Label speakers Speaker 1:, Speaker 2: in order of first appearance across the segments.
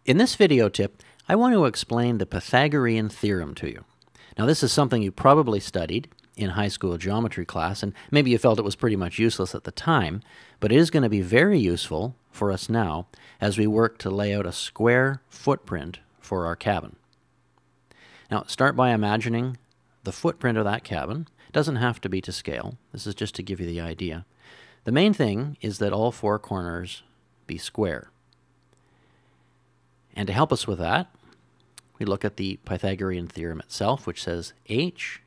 Speaker 1: In this video tip, I want to explain the Pythagorean theorem to you. Now, this is something you probably studied in high school geometry class, and maybe you felt it was pretty much useless at the time, but it is going to be very useful for us now as we work to lay out a square footprint for our cabin. Now, start by imagining the footprint of that cabin. It doesn't have to be to scale. This is just to give you the idea. The main thing is that all four corners be square. And to help us with that, we look at the Pythagorean theorem itself, which says h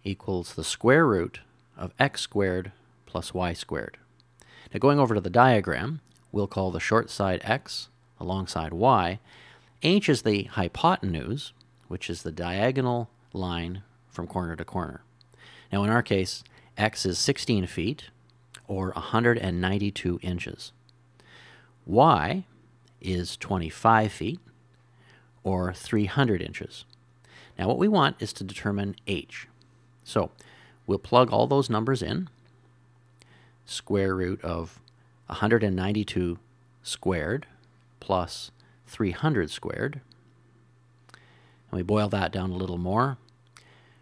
Speaker 1: equals the square root of x squared plus y squared. Now, going over to the diagram, we'll call the short side x alongside y. H is the hypotenuse, which is the diagonal line from corner to corner. Now, in our case, x is 16 feet, or 192 inches. Y is 25 feet, or 300 inches. Now, what we want is to determine h. So, we'll plug all those numbers in. Square root of 192 squared plus 300 squared. And we boil that down a little more.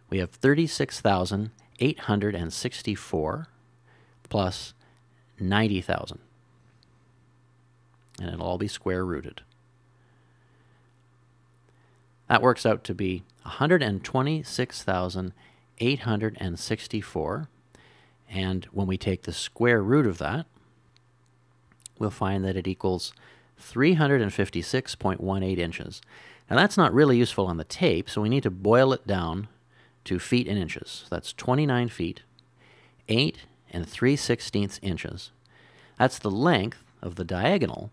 Speaker 1: We have 36,864 plus 90,000. And it'll all be square rooted. That works out to be 126,864. And when we take the square root of that, we'll find that it equals 356.18 inches. Now, that's not really useful on the tape, so we need to boil it down to feet and inches. So that's 29 feet, 8 3/16 inches. That's the length of the diagonal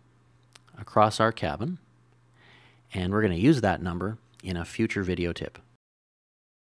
Speaker 1: across our cabin, and we're going to use that number in a future video tip.